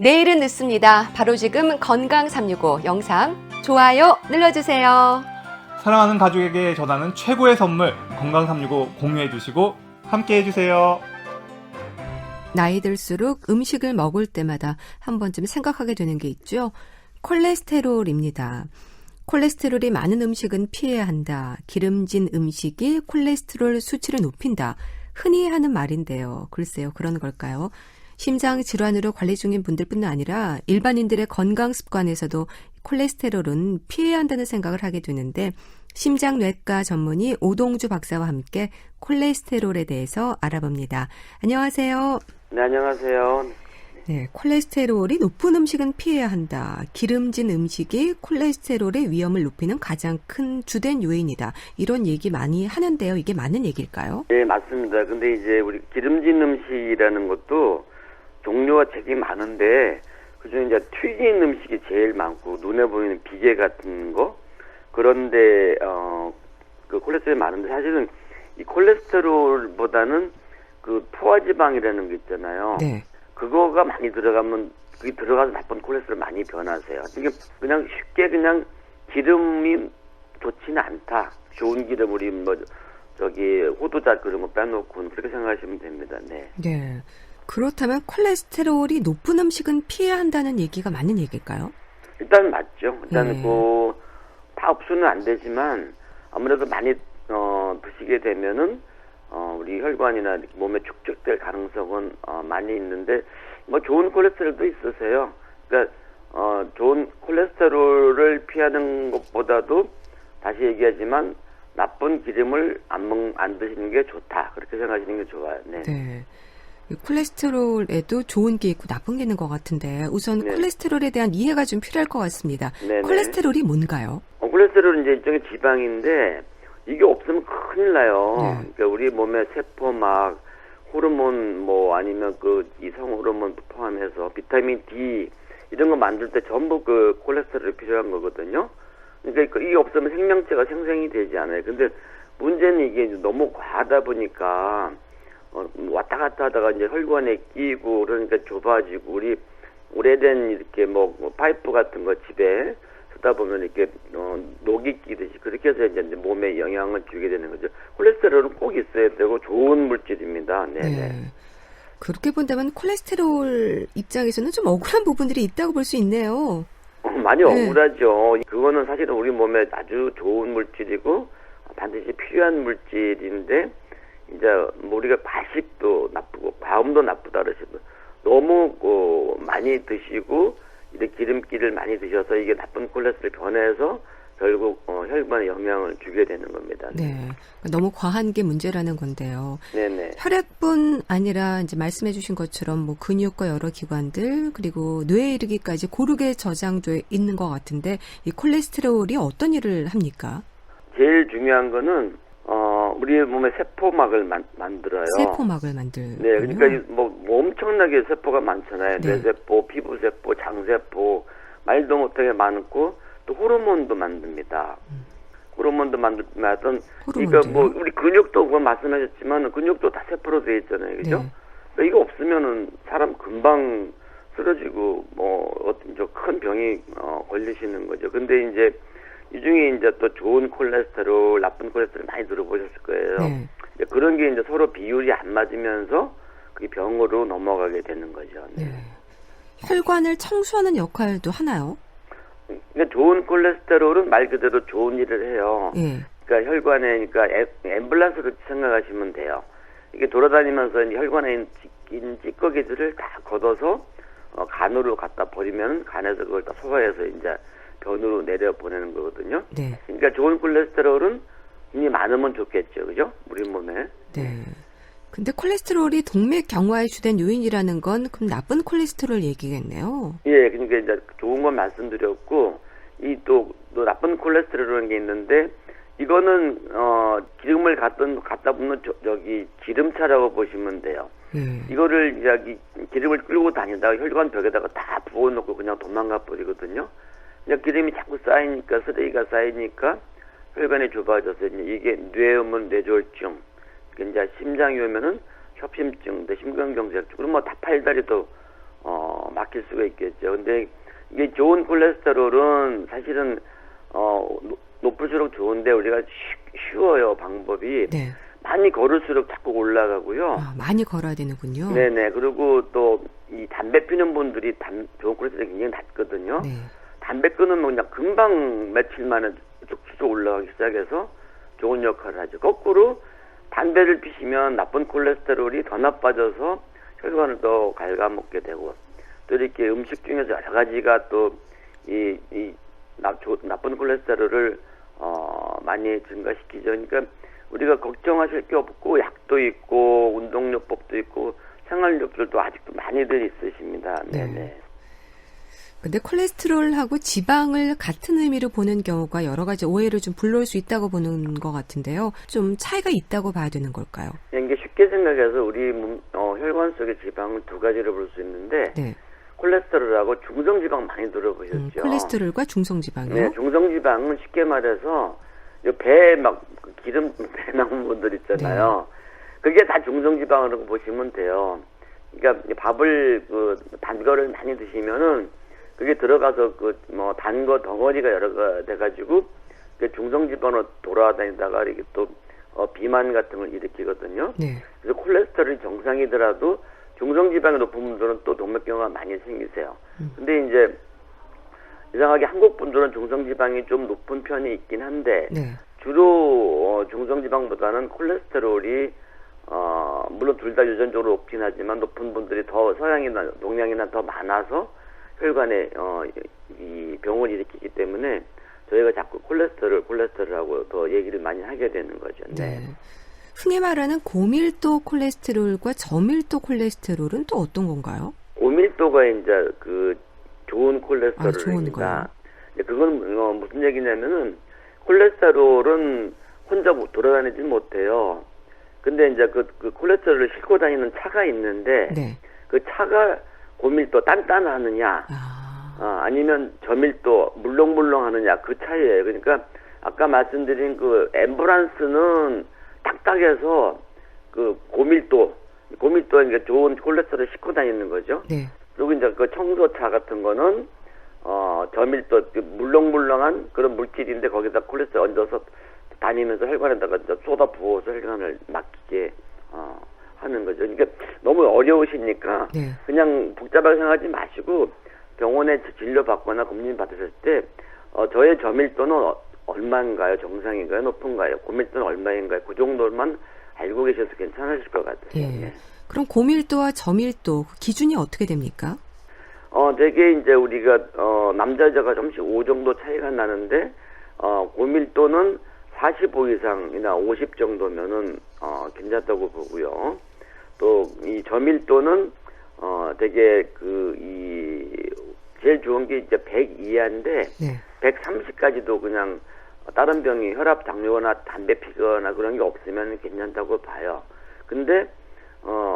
내일은 늦습니다. 바로 지금 건강 365 영상 좋아요 눌러주세요. 사랑하는 가족에게 전하는 최고의 선물 건강 365 공유해 주시고 함께 해주세요. 나이 들수록 음식을 먹을 때마다 한 번쯤 생각하게 되는 게 있죠. 콜레스테롤입니다. 콜레스테롤이 많은 음식은 피해야 한다. 기름진 음식이 콜레스테롤 수치를 높인다. 흔히 하는 말인데요. 글쎄요, 그런 걸까요? 심장 질환으로 관리 중인 분들뿐 아니라 일반인들의 건강 습관에서도 콜레스테롤은 피해야 한다는 생각을 하게 되는데 심장뇌과 전문의 오동주 박사와 함께 콜레스테롤에 대해서 알아봅니다. 안녕하세요. 네, 안녕하세요. 네, 콜레스테롤이 높은 음식은 피해야 한다. 기름진 음식이 콜레스테롤의 위험을 높이는 가장 큰 주된 요인이다. 이런 얘기 많이 하는데요. 이게 맞는 얘기일까요? 네, 맞습니다. 근데 이제 우리 기름진 음식이라는 것도 종류가 되게 많은데 그중에 이제 튀긴 음식이 제일 많고 눈에 보이는 비계 같은 거 그런데 그 콜레스테롤이 많은데 사실은 이 콜레스테롤보다는 그 포화지방이라는 게 있잖아요. 네. 그거가 많이 들어가면 그게 들어가서 나쁜 콜레스테롤 많이 변하세요. 이게 그냥 쉽게 그냥 기름이 좋지는 않다. 좋은 기름 우리 뭐 저기 호두잣 그런 거 빼놓고 그렇게 생각하시면 됩니다. 네. 네. 그렇다면 콜레스테롤이 높은 음식은 피해야 한다는 얘기가 맞는 얘기일까요? 일단 맞죠. 일단 네. 다 없으면 안 되지만 아무래도 많이 드시게 되면은 우리 혈관이나 몸에 축적될 가능성은 많이 있는데 뭐 좋은 콜레스테롤도 있으세요. 그러니까 좋은 콜레스테롤을 피하는 것보다도 다시 얘기하지만 나쁜 기름을 안 드시는 게 좋다. 그렇게 생각하시는 게 좋아요. 네. 네. 이 콜레스테롤에도 좋은 게 있고 나쁜 게 있는 것 같은데 우선 네. 콜레스테롤에 대한 이해가 좀 필요할 것 같습니다. 네네. 콜레스테롤이 뭔가요? 콜레스테롤은 이제 일종의 지방인데 이게 없으면 큰일 나요. 네. 그러니까 우리 몸의 세포막 호르몬 뭐 아니면 그 이성 호르몬 포함해서 비타민 D 이런 거 만들 때 전부 그 콜레스테롤이 필요한 거거든요. 그러니까 이게 없으면 생명체가 생성이 되지 않아요. 근데 문제는 이게 이제 너무 과하다 보니까 왔다 갔다 하다가 이제 혈관에 끼고 그러니까 좁아지고 우리 오래된 이렇게 뭐 파이프 같은 거 집에 쓰다 보면 이렇게 녹이 끼듯이 그렇게 해서 이제 몸에 영향을 주게 되는 거죠. 콜레스테롤은 꼭 있어야 되고 좋은 물질입니다. 네네. 네. 그렇게 본다면 콜레스테롤 입장에서는 좀 억울한 부분들이 있다고 볼 수 있네요. 많이 네. 억울하죠. 그거는 사실은 우리 몸에 아주 좋은 물질이고 반드시 필요한 물질인데 이제 뭐 우리가 과식도 나쁘고 과음도 나쁘다 그러시면 너무 많이 드시고 이렇게 기름기를 많이 드셔서 이게 나쁜 콜레스테롤 변해서 결국 혈관에 영향을 주게 되는 겁니다. 네. 너무 과한 게 문제라는 건데요. 네네. 혈액뿐 아니라 이제 말씀해 주신 것처럼 뭐 근육과 여러 기관들 그리고 뇌에 이르기까지 고르게 저장돼 있는 것 같은데 이 콜레스테롤이 어떤 일을 합니까? 제일 중요한 거는 우리 몸에 세포막을 만들어요. 세포막을 만들군요. 네, 그러니까 뭐 엄청나게 세포가 많잖아요. 네. 뇌세포, 피부세포, 장세포, 말도 못하게 많고 또 호르몬도 만듭니다. 호르몬도 만들면 그러니까 뭐 우리 근육도 그거 말씀하셨지만 근육도 다 세포로 되어 있잖아요, 그죠? 네. 그러니까 이거 없으면은 사람 금방 쓰러지고 뭐 어떤 큰 병이 걸리시는 거죠. 근데 이제 이 중에 이제 또 좋은 콜레스테롤, 나쁜 콜레스테롤 많이 들어보셨을 거예요. 네. 이제 그런 게 이제 서로 비율이 안 맞으면서 그게 병으로 넘어가게 되는 거죠. 네. 네. 혈관을 청소하는 역할도 하나요? 그러니까 좋은 콜레스테롤은 말 그대로 좋은 일을 해요. 예. 그러니까 혈관에 그러니까 앰뷸런스로 생각하시면 돼요. 이게 돌아다니면서 이제 혈관에 있는 찌꺼기들을 다 걷어서 간으로 갖다 버리면 간에서 그걸 다 소화해서 이제 변으로 내려 보내는 거거든요. 네. 그러니까 좋은 콜레스테롤은 이미 많으면 좋겠죠, 그죠? 우리 몸에. 네. 근데 콜레스테롤이 동맥 경화의 주된 요인이라는 건 그럼 나쁜 콜레스테롤 얘기겠네요. 예, 그러니까 이제 좋은 건 말씀드렸고 이 또 나쁜 콜레스테롤이라는 게 있는데 이거는 기름을 갖다 붓는 저기 기름차라고 보시면 돼요. 이거를 여기 기름을 끌고 다니다가 혈관 벽에다가 다 부어놓고 그냥 도망가 버리거든요. 그냥 기름이 자꾸 쌓이니까 쓰레기가 쌓이니까 혈관이 좁아져서 이게 뇌에 오면 뇌졸중, 이제 심장이 오면은 협심증, 심근경색, 그럼 뭐 다 팔다리도 막힐 수가 있겠죠. 근데 이게 좋은 콜레스테롤은 사실은 높을수록 좋은데 우리가 쉬워요, 방법이. 네. 많이 걸을수록 자꾸 올라가고요. 많이 걸어야 되는군요. 네네. 그리고 또 이 담배 피는 분들이 좋은 콜레스테롤이 굉장히 낮거든요. 네. 담배 끊으면 그냥 금방 며칠 만에 쭉쭉 올라가기 시작해서 좋은 역할을 하죠. 거꾸로 담배를 피시면 나쁜 콜레스테롤이 더 나빠져서 혈관을 더 갉아먹게 되고, 또 이렇게 음식 중에서 여러 가지가 또 나쁜 콜레스테롤을 많이 증가시키죠. 그러니까 우리가 걱정하실 게 없고, 약도 있고 운동요법도 있고 생활요법들도 아직도 많이들 있으십니다. 네네. 근데 콜레스테롤하고 지방을 같은 의미로 보는 경우가 여러 가지 오해를 좀 불러올 수 있다고 보는 것 같은데요. 좀 차이가 있다고 봐야 되는 걸까요? 이게 쉽게 생각해서 우리 혈관 속의 지방을 두 가지로 볼 수 있는데, 네. 콜레스테롤하고 중성지방 많이 들어보셨죠? 콜레스테롤과 중성지방이요? 네, 중성지방은 쉽게 말해서 배에 막 기름 배 나온 분들 있잖아요. 네. 그게 다 중성지방이라고 보시면 돼요. 그러니까 밥을 단 거를 많이 드시면은 그게 들어가서 단 거 덩어리가 여러 가 돼가지고 그 중성지방으로 돌아다니다가 이렇게 또 비만 같은 걸 일으키거든요. 네. 그래서 콜레스테롤이 정상이더라도 중성지방이 높은 분들은 또 동맥경화가 많이 생기세요. 근데 이제 이상하게 한국 분들은 중성지방이 좀 높은 편이 있긴 한데, 네. 주로 중성지방보다는 콜레스테롤이 물론 둘 다 유전적으로 높긴 하지만 높은 분들이 더 서양이나 동양이나 더 많아서 혈관에 이 병을 일으키기 때문에 저희가 자꾸 콜레스테롤하고 더 얘기를 많이 하게 되는 거죠. 네. 흔히 말하는 고밀도 콜레스테롤과 저밀도 콜레스테롤은 또 어떤 건가요? 고밀도가 이제 그 좋은 콜레스테롤입니다. 그건 무슨 얘기냐면은 콜레스테롤은 혼자 돌아다니지 못해요. 근데 이제 그 콜레스테롤을 싣고 다니는 차가 있는데, 네. 그 차가 고밀도 단단하느냐, 아니면 저밀도 물렁물렁하느냐, 그 차이예요. 그러니까 아까 말씀드린 그 앰뷸런스는 딱딱해서 그 고밀도가 그러니까 좋은 콜레스테롤을 싣고 다니는 거죠. 네. 그리고 이제 그 청소차 같은 거는 저밀도 물렁물렁한 그런 물질인데 거기다 콜레스테롤 얹어서 다니면서 혈관에다가 이제 쏟아 부어서 혈관을 막히게 하는 거죠. 그러니까 너무 어려우시니까 네. 그냥 복잡하게 생각하지 마시고 병원에 진료 받거나 검진 받으실 때 저의 저밀도는 얼마인가요? 정상인가요? 높은가요? 고밀도는 얼마인가요? 그 정도만 알고 계셔도 괜찮으실 것 같아요. 예. 네. 그럼 고밀도와 저밀도 그 기준이 어떻게 됩니까? 되게 이제 우리가 남자 여자가 좀씩 5 정도 차이가 나는데 고밀도는 45 이상이나 50 정도면은 괜찮다고 보고요. 또 이 저밀도는 되게 제일 좋은 게 이제 100 이하인데, 네. 130까지도 그냥 다른 병이 혈압, 당뇨나 담배 피거나 그런 게 없으면 괜찮다고 봐요. 근데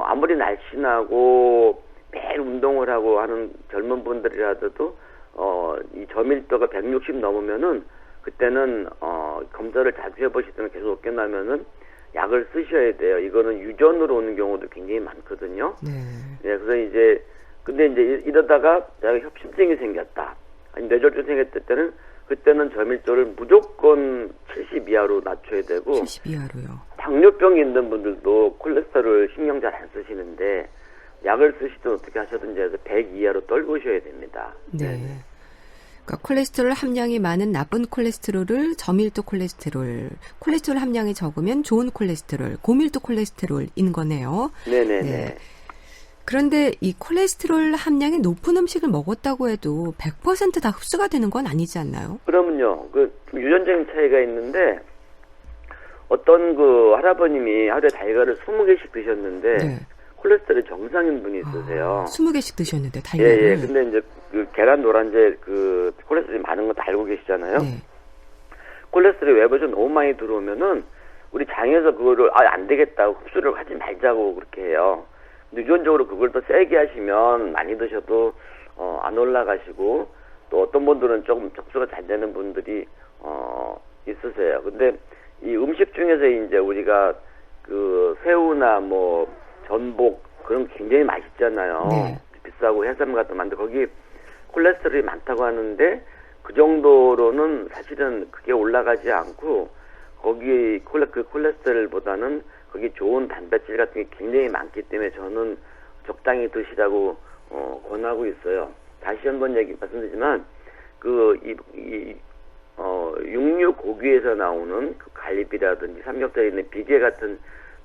아무리 날씬하고 매일 운동을 하고 하는 젊은 분들이라도 이 저밀도가 160 넘으면은 그때는 검사를 자주 해보시더니 계속 높게 나면은 약을 쓰셔야 돼요. 이거는 유전으로 오는 경우도 굉장히 많거든요. 네. 네, 그래서 근데 이러다가 내가 협심증이 생겼다, 아니 뇌졸중 생겼을 때는 그때는 저밀도를 무조건 70 이하로 낮춰야 되고, 70 이하로요. 당뇨병이 있는 분들도 콜레스테롤 신경 잘 안 쓰시는데 약을 쓰시든 어떻게 하셔든지 해서 100 이하로 떨구셔야 됩니다. 네. 그러니까 콜레스테롤 함량이 많은 나쁜 콜레스테롤을 저밀도 콜레스테롤 함량이 적으면 좋은 콜레스테롤, 고밀도 콜레스테롤인 거네요. 네네네. 네. 그런데 이 콜레스테롤 함량이 높은 음식을 먹었다고 해도 100% 다 흡수가 되는 건 아니지 않나요? 그러면요, 좀 유전적인 차이가 있는데, 어떤 할아버님이 하루에 달걀을 20개씩 드셨는데, 네. 콜레스테롤 정상인 분이 있으세요. 20개씩 드셨는데, 달걀을. 예. 근데 이제 계란 노란제 콜레스테롤이 많은 거 다 알고 계시잖아요. 네. 콜레스테롤이 외부에서 너무 많이 들어오면은, 우리 장에서 그거를, 안 되겠다고 흡수를 하지 말자고 그렇게 해요. 유전적으로 그걸 더 세게 하시면 많이 드셔도 안 올라가시고, 또 어떤 분들은 조금 흡수가 잘 되는 분들이 있으세요. 근데 이 음식 중에서 이제 우리가 새우나 전복 그런 게 굉장히 맛있잖아요. 네. 비싸고 해삼 같은 거 많은데 거기 콜레스테롤이 많다고 하는데 그 정도로는 사실은 그게 올라가지 않고 거기 그 콜레스테롤보다는 거기 좋은 단백질 같은 게 굉장히 많기 때문에 저는 적당히 드시라고 권하고 있어요. 다시 한번 말씀드리지만 육류 고기에서 나오는 그 갈비라든지 삼겹살에 있는 비계 같은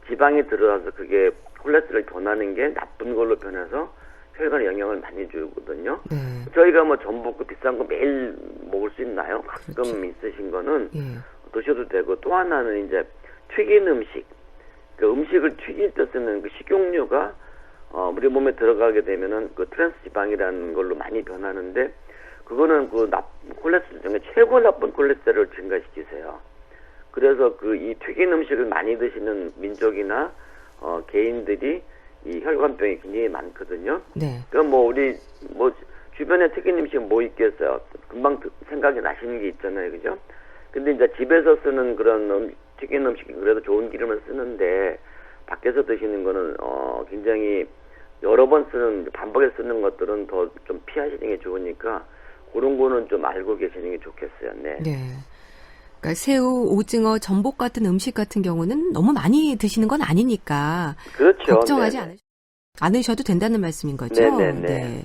지방이 들어가서 그게 콜레스테롤이 변하는 게 나쁜 걸로 변해서 혈관에 영향을 많이 주거든요. 네. 저희가 뭐 전복 그 비싼 거 매일 먹을 수 있나요? 가끔 그렇죠. 있으신 거는 예. 드셔도 되고 또 하나는 이제 튀긴 음식. 그 음식을 튀길 때 쓰는 그 식용유가 우리 몸에 들어가게 되면은 그 트랜스 지방이라는 걸로 많이 변하는데 그거는 그 콜레스테롤 중에 최고 나쁜 콜레스테롤을 증가시키세요. 그래서 그 이 튀긴 음식을 많이 드시는 민족이나 개인들이 이 혈관병이 굉장히 많거든요. 네. 그러니까 뭐 우리 뭐 주변에 튀긴 음식 뭐 있겠어요. 금방 생각이 나시는 게 있잖아요, 그죠? 근데 이제 집에서 쓰는 그런 튀긴 음식이 그래도 좋은 기름을 쓰는데 밖에서 드시는 거는 굉장히 여러 번 반복해서 쓰는 것들은 더 좀 피하시는 게 좋으니까 그런 거는 좀 알고 계시는 게 좋겠어요. 네. 네. 그러니까 새우, 오징어, 전복 같은 음식 같은 경우는 너무 많이 드시는 건 아니니까 그렇죠. 걱정하지 네네. 않으셔도 된다는 말씀인 거죠. 네네네. 네.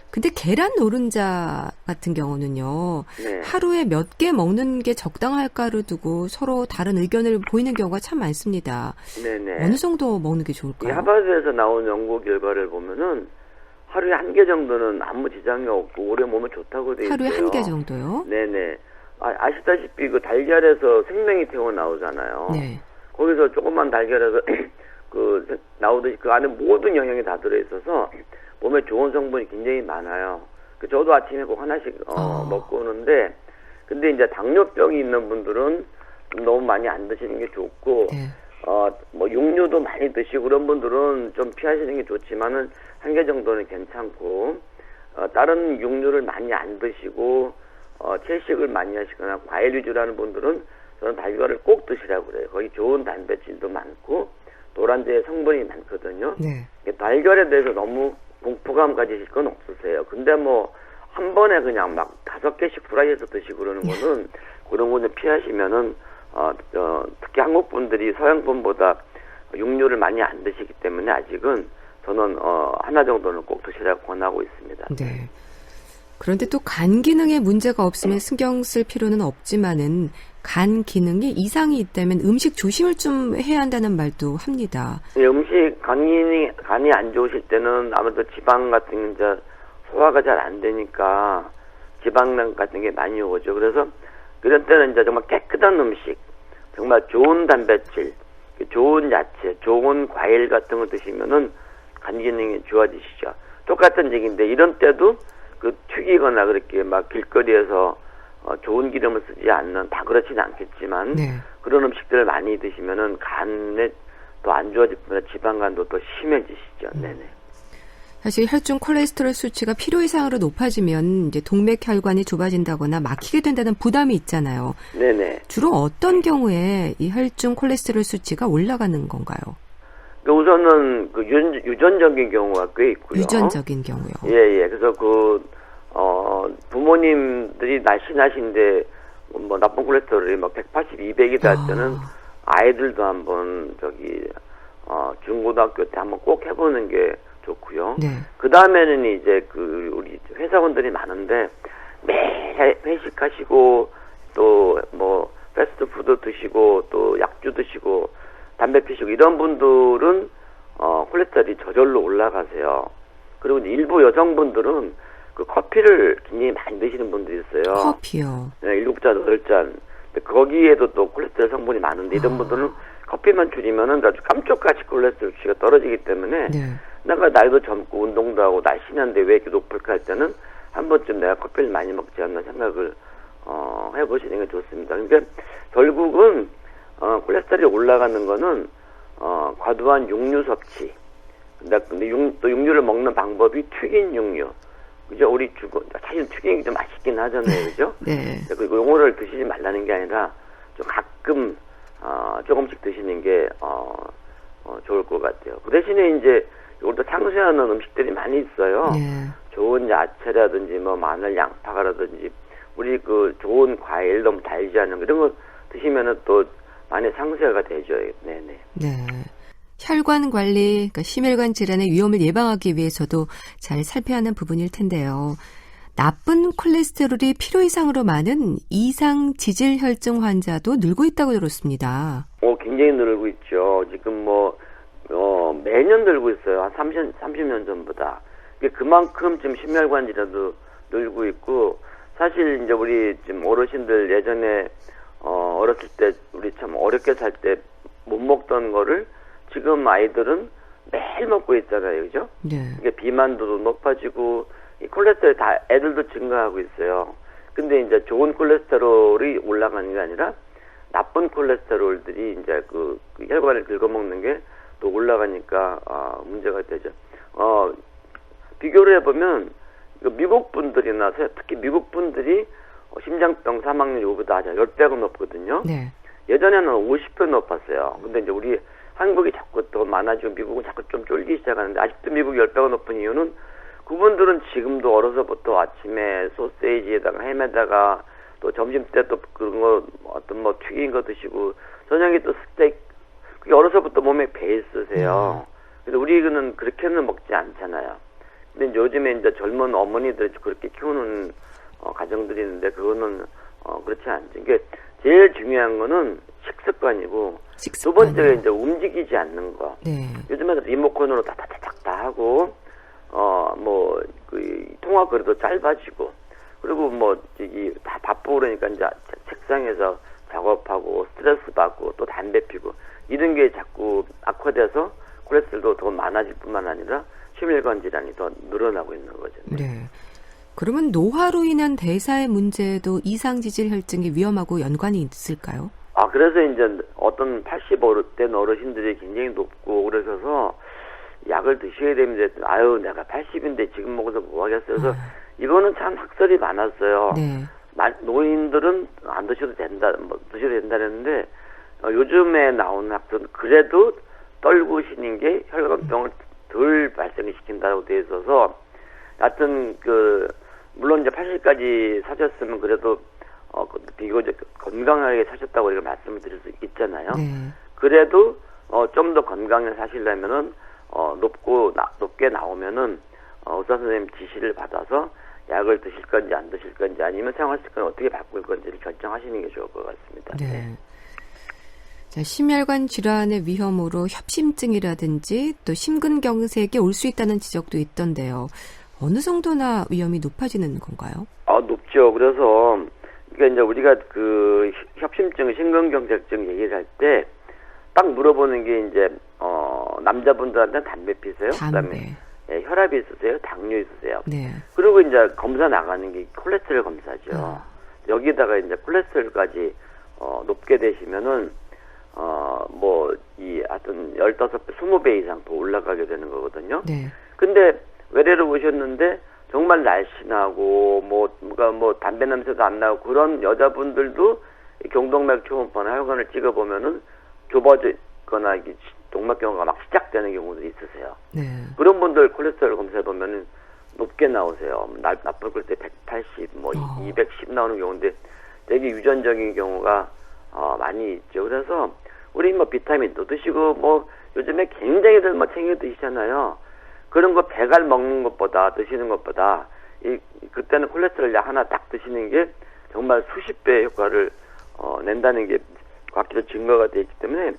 근데 계란 노른자 같은 경우는요. 네. 하루에 몇 개 먹는 게 적당할까를 두고 서로 다른 의견을 보이는 경우가 참 많습니다. 네네. 어느 정도 먹는 게 이 좋을까요? 하버드에서 나온 연구 결과를 보면은 하루에 1개 정도는 아무 지장이 없고 오래 몸에 좋다고 돼 있어요. 하루에 1개 정도요? 네네. 아시다시피 그 달걀에서 생명이 태어 나오잖아요. 네. 거기서 조그만 달걀에서 나오듯이 그 안에 모든 영양이 다 들어있어서 몸에 좋은 성분이 굉장히 많아요. 저도 아침에 꼭 하나씩 먹고 오는데 근데 이제 당뇨병이 있는 분들은 좀 너무 많이 안 드시는 게 좋고 네. 뭐 육류도 많이 드시고 그런 분들은 좀 피하시는 게 좋지만은 1개 정도는 괜찮고 다른 육류를 많이 안 드시고 채식을 많이 하시거나 과일 위주라는 분들은 저는 달걀을 꼭 드시라고 그래요. 거기 좋은 단백질도 많고 노란자의 성분이 많거든요. 네. 달걀에 대해서 너무 공포감 가지실 건 없으세요. 근데 뭐 한 번에 그냥 막 5개씩 프라이해서 드시고 그러는 거는 그런 거는 피하시면은 특히 한국 분들이 서양 분보다 육류를 많이 안 드시기 때문에 아직은 저는 하나 정도는 꼭 드시라고 권하고 있습니다. 네. 그런데 또 간 기능에 문제가 없으면 신경 쓸 필요는 없지만은 간 기능에 이상이 있다면 음식 조심을 좀 해야 한다는 말도 합니다. 음식 간이 안 좋으실 때는 아무래도 지방 같은 게 이제 소화가 잘 안 되니까 지방량 같은 게 많이 오죠. 그래서 그런 때는 이제 정말 깨끗한 음식, 정말 좋은 단백질, 좋은 야채, 좋은 과일 같은 거 드시면은 간 기능이 좋아지시죠. 똑같은 얘기인데 이런 때도 튀기거나 그렇게 막 길거리에서 좋은 기름을 쓰지 않는 다 그렇지는 않겠지만 네. 그런 음식들을 많이 드시면은 간에 또 안 좋아질 뿐만 아니라 지방간도 더 심해지시죠. 네네. 사실 혈중 콜레스테롤 수치가 필요 이상으로 높아지면 이제 동맥혈관이 좁아진다거나 막히게 된다는 부담이 있잖아요. 네네. 주로 어떤 경우에 이 혈중 콜레스테롤 수치가 올라가는 건가요? 우선은 유전적인 경우가 꽤 있고요. 유전적인 경우요. 예. 그래서 부모님들이 날씬하신데 뭐 나쁜 콜레스테롤이 막 180, 200이다 할 때는 아이들도 한번 중고등학교 때 한번 꼭 해보는 게 좋고요. 네. 그 다음에는 이제 우리 회사원들이 많은데 매일 회식하시고 또 뭐 패스트푸드 드시고 또 약주 드시고 담배 피시고 이런 분들은 콜레스테롤이 저절로 올라가세요. 그리고 이제 일부 여성분들은 커피를 굉장히 많이 드시는 분들이 있어요. 커피요. 네, 7잔, 8잔. 거기에도 또 콜레스테롤 성분이 많은데 이런 분들은 커피만 줄이면은 아주 깜짝같이 콜레스테롤 수치가 떨어지기 때문에 네. 내가 나이도 젊고 운동도 하고 날씬한데 왜 이렇게 높을까 할 때는 한 번쯤 내가 커피를 많이 먹지 않나 생각을 해보시는 게 좋습니다. 그러니까 결국은 콜레스테롤이 올라가는 거는 과도한 육류 섭취. 근데 또 육류를 먹는 방법이 튀긴 육류. 그죠? 사실 튀김이 좀 맛있긴 하잖아요, 그죠? 네. 그리고 요거를 드시지 말라는 게 아니라 좀 가끔 조금씩 드시는 게 좋을 것 같아요. 그 대신에 이제 이것도 상쇄하는 음식들이 많이 있어요. 네. 좋은 야채라든지 뭐 마늘, 양파라든지 우리 그 좋은 과일 너무 달지 않은 이런 거 드시면은 또 많이 상쇄가 되죠. 네네. 네. 혈관 관리, 그러니까 심혈관 질환의 위험을 예방하기 위해서도 잘 살펴야 하는 부분일 텐데요. 나쁜 콜레스테롤이 필요 이상으로 많은 이상 지질 혈증 환자도 늘고 있다고 들었습니다. 굉장히 늘고 있죠. 지금 매년 늘고 있어요. 한 30년 전보다. 그만큼 지금 심혈관 질환도 늘고 있고, 사실 이제 우리 지금 어르신들 예전에, 어렸을 때 우리 참 어렵게 살 때 못 먹던 거를 지금 아이들은 매일 먹고 있잖아요. 그죠? 네. 이게 비만도도 높아지고, 이 콜레스테롤 다 애들도 증가하고 있어요. 근데 이제 좋은 콜레스테롤이 올라가는 게 아니라 나쁜 콜레스테롤들이 이제 그 혈관을 긁어먹는 게 또 올라가니까 문제가 되죠. 비교를 해보면 미국 분들이나 특히 미국 분들이 심장병 사망률이 우리보다 10배가 높거든요. 네. 예전에는 50배 높았어요. 근데 이제 우리 한국이 자꾸 더 많아지고 미국은 자꾸 좀 쫄기 시작하는데 아직도 미국이 10배가 높은 이유는 그분들은 지금도 어려서부터 아침에 소세지에다가 햄에다가 또 점심 때 또 그런 거 어떤 뭐 튀긴 거 드시고 저녁에 또 스테이크 그게 어려서부터 몸에 배 있으세요. 그래서 우리는 그렇게는 먹지 않잖아요. 근데 이제 요즘에 이제 젊은 어머니들이 그렇게 키우는 가정들이 있는데 그거는 그렇지 않죠. 이게 제일 중요한 거는 식습관이고 두 번째가 이제 움직이지 않는 거. 네. 요즘에는 리모컨으로 다다다닥 하고 그 통화 거리도 짧아지고 그리고 다 바쁘고 그러니까 이제 책상에서 작업하고 스트레스 받고 또 담배 피고 이런 게 자꾸 악화돼서 콜레스테롤도 더 많아질 뿐만 아니라 심혈관 질환이 더 늘어나고 있는 거죠. 네. 그러면 노화로 인한 대사의 문제도 이상 지질 혈증이 위험하고 연관이 있을까요? 그래서 이제 어떤 80된 어르신들이 굉장히 높고 그러셔서 약을 드셔야 됩니다. 내가 80인데 지금 먹어서 뭐 하겠어요. 그래서 이거는 참 학설이 많았어요. 네. 노인들은 안 드셔도 된다, 드셔도 된다는데 요즘에 나오는 학설은 그래도 떨구시는 게 혈관병을 덜 발생시킨다고 되어 있어서 하여튼 물론 이제 80까지 사셨으면 그래도 비교적 건강하게 사셨다고 우리가 말씀을 드릴 수 있잖아요. 네. 그래도 좀 더 건강하게 사시려면은 높게 나오면은 의사 선생님 지시를 받아서 약을 드실 건지 안 드실 건지 아니면 생활 습관을 어떻게 바꿀 건지를 결정하시는 게 좋을 것 같습니다. 네. 자, 심혈관 질환의 위험으로 협심증이라든지 또 심근경색이 올 수 있다는 지적도 있던데요. 어느 정도나 위험이 높아지는 건가요? 높죠. 그래서 이제 우리가 그 협심증, 심근경색증 얘기를 할 때 딱 물어보는 게 이제 남자분들한테는 담배 피세요? 담배. 그다음에 혈압이 있으세요? 당뇨 있으세요? 네. 그리고 이제 검사 나가는 게 콜레스테롤 검사죠. 여기다가 이제 콜레스테롤까지 높게 되시면은 하여튼 15배, 20배 이상 더 올라가게 되는 거거든요. 네. 근데 외래를 오셨는데 정말 날씬하고 담배 냄새도 안 나고 그런 여자분들도 경동맥 초음파나 혈관을 찍어보면은 좁아지거나 동맥경화가 막 시작되는 경우도 있으세요. 네. 그런 분들 콜레스테롤 검사해보면은 높게 나오세요. 나쁠 때 180, 210 나오는 경우인데 되게 유전적인 경우가 많이 있죠. 그래서 우리 비타민도 드시고 요즘에 굉장히들 챙겨 드시잖아요. 그런 거 배갈 먹는 것보다 드시는 것보다 그때는 콜레스테롤 약 하나 딱 드시는 게 정말 수십 배의 효과를 낸다는 게 과학적으로 증거가 되어 있기 때문에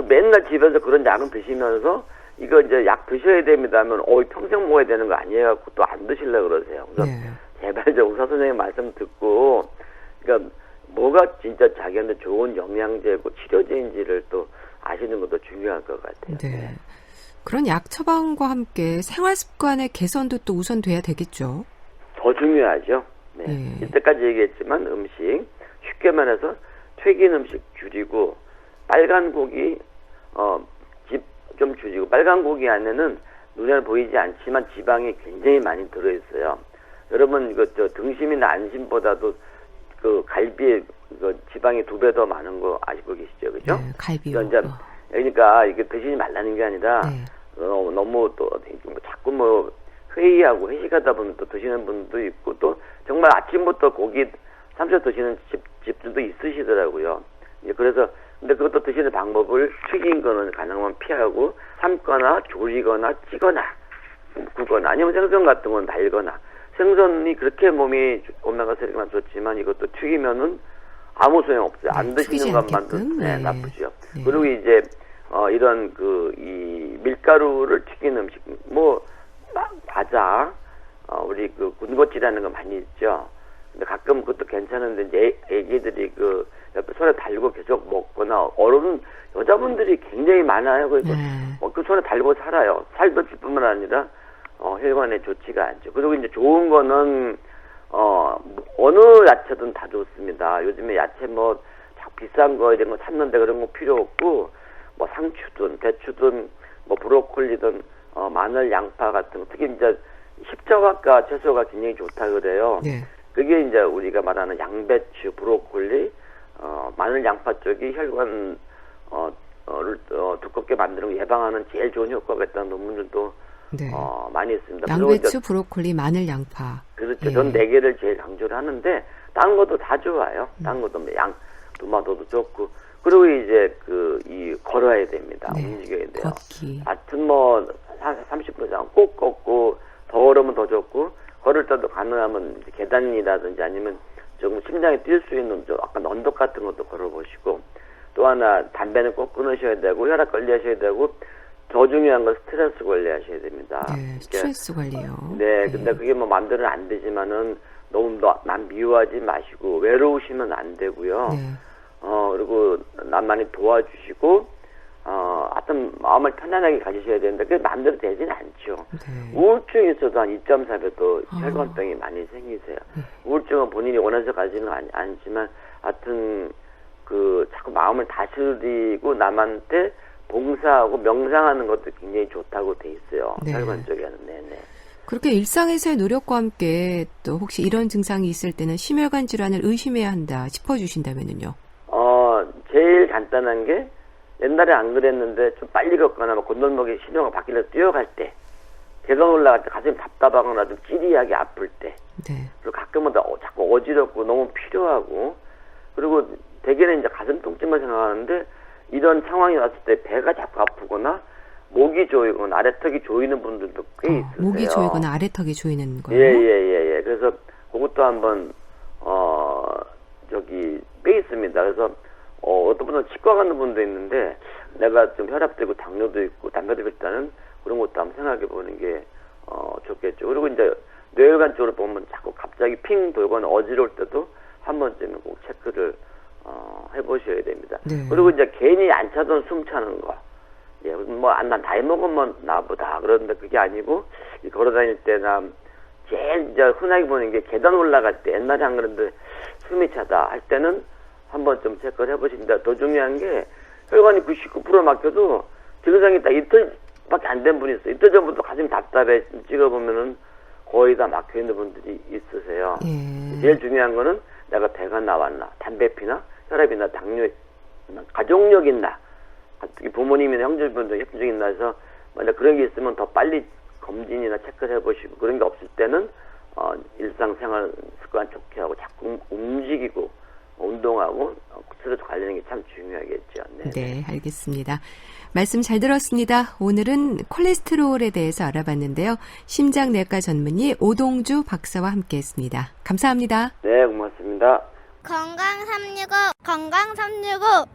맨날 집에서 그런 약은 드시면서 이거 이제 약 드셔야 됩니다 하면 평생 먹어야 되는 거 아니에요 갖고 또 안 드시려고 그러세요. 그래서 네. 제발 의사 선생님 말씀 듣고 그러니까 뭐가 진짜 자기한테 좋은 영양제고 치료제인지를 또 아시는 것도 중요할 것 같아요. 네. 그런 약 처방과 함께 생활 습관의 개선도 또 우선돼야 되겠죠. 더 중요하죠. 네. 네. 이때까지 얘기했지만 음식 쉽게 말해서 튀긴 음식 줄이고 빨간 고기 좀 줄이고 빨간 고기 안에는 눈에 보이지 않지만 지방이 굉장히 많이 들어있어요. 여러분 등심이나 안심보다도 갈비에 지방이 2배 더 많은 거 아시고 계시죠, 그죠? 네, 갈비요. 그러니까 이게 드시지 말라는 게 아니라 네. 너무 또 자꾸 뭐 회의하고 회식하다 보면 또 드시는 분도 있고 또 정말 아침부터 고기 삼겹 드시는 집들도 있으시더라고요. 이제 그래서 근데 그것도 드시는 방법을 튀긴 거는 가능하면 피하고 삶거나 조리거나 찌거나 굽거나 아니면 생선 같은 건 달거나 생선이 그렇게 몸이 오메가3가 좋지만 이것도 튀기면은 아무 소용 없어요. 안 드시는 것만도 나쁘죠. 네. 그리고 이제 이런 이 밀가루를 튀긴 음식 뭐 과자 우리 그 군것질하는 거 많이 있죠. 근데 가끔 그것도 괜찮은데 이제 애기들이 그 옆에 손에 달고 계속 먹거나 여자분들이 굉장히 많아요. 그래서 그 손에 달고 살아요. 살도 찔 뿐만 아니라 혈관에 좋지가 않죠. 그리고 이제 좋은 거는 어느 야채든 다 좋습니다. 요즘에 야채 뭐 비싼 거 이런 거 찾는데 그런 거 필요 없고 뭐 상추든 대추든 뭐 브로콜리든 마늘, 양파 같은 거 특히 이제 십자화과 채소가 굉장히 좋다 그래요. 네. 그게 이제 우리가 말하는 양배추, 브로콜리, 마늘, 양파 쪽이 혈관을 두껍게 만드는 거 예방하는 제일 좋은 효과가 있다는 논문들도 네. 많이 있습니다. 양배추, 브로콜리, 마늘, 양파. 그렇죠. 전 4개를 제일 강조를 하는데 다른 것도 다 좋아요. 다른 것도 뭐 토마토도 좋고 그리고 이제 이 걸어야 됩니다. 움직여야 돼요. 걷기. 하여튼 뭐 30분 이상 꼭 걷고 더 걸으면 더 좋고 걸을 때도 가능하면 이제 계단이라든지 아니면 조금 심장이 뛸 수 있는 좀 아까 언덕 같은 것도 걸어보시고 또 하나 담배는 꼭 끊으셔야 되고 혈압 관리하셔야 되고 더 중요한 건 스트레스 관리하셔야 됩니다. 네, 스트레스 관리요. 네, 근데 그게 뭐 마음대로는 안 되지만은 너무 남 미워하지 마시고 외로우시면 안 되고요. 네. 그리고 남 많이 도와주시고 하여튼 마음을 편안하게 가지셔야 되는데 그게 마음대로 되진 않죠. 네. 우울증이 있어도 한 2.4배도 혈관병이 많이 생기세요. 우울증은 본인이 원해서 가지는 않지만 하여튼 자꾸 마음을 다스리고 남한테 봉사하고 명상하는 것도 굉장히 좋다고 돼 있어요. 네. 혈관 쪽에는. 네네. 그렇게 일상에서의 노력과 함께 또 혹시 이런 증상이 있을 때는 심혈관 질환을 의심해야 한다 짚어주신다면은요. 제일 간단한 게 옛날에 안 그랬는데 좀 빨리 걷거나 뭐 건널목에 신호가 바뀌려 뛰어갈 때 계단 올라갈 때 가슴이 답답하거나 좀 찌리하게 아플 때 네. 그리고 가끔은 자꾸 어지럽고 너무 필요하고 그리고 대개는 이제 가슴 통증만 생각하는데 이런 상황이 왔을 때 배가 자꾸 아프거나 목이 조이거나 아래턱이 조이는 분들도 꽤 있으세요. 목이 조이거나 아래턱이 조이는 거요? 예. 그래서 그것도 한번 꽤 있습니다. 그래서 어떤 분은 치과 가는 분도 있는데 내가 좀 혈압도 있고 당뇨도 있고 담배도 일단은 그런 것도 한번 생각해 보는 게 좋겠죠. 그리고 이제 뇌혈관 쪽으로 보면 자꾸 갑자기 핑 돌거나 어지러울 때도 한 번쯤은 꼭 체크를 해보셔야 됩니다. 네. 그리고 이제 괜히 안 차던 숨 차는 거. 예, 난 나이 먹으면 나보다. 그런데 그게 아니고, 걸어 다닐 때나, 제일 이제 흔하게 보는 게 계단 올라갈 때, 옛날에 안 그런데 숨이 차다 할 때는 한 번쯤 체크를 해보십니다. 더 중요한 게, 혈관이 99% 막혀도, 증상이 딱 이틀밖에 안 된 분이 있어요. 이틀 전부터 가슴이 답답해 찍어보면은 거의 다 막혀있는 분들이 있으세요. 예. 제일 중요한 거는 내가 배가 나왔나, 담배 피나, 혈압이나, 당뇨 있나, 가족력 있나, 특히 부모님이나 형제분들 협조 있나 해서 만약 그런 게 있으면 더 빨리 검진이나 체크를 해보시고 그런 게 없을 때는 일상생활 습관 좋게 하고 자꾸 움직이고 운동하고 스트레스 관리하는 게 참 중요하겠죠. 네, 알겠습니다. 말씀 잘 들었습니다. 오늘은 콜레스테롤에 대해서 알아봤는데요. 심장내과 전문의 오동주 박사와 함께했습니다. 감사합니다. 네, 고맙습니다. 건강 365 건강 365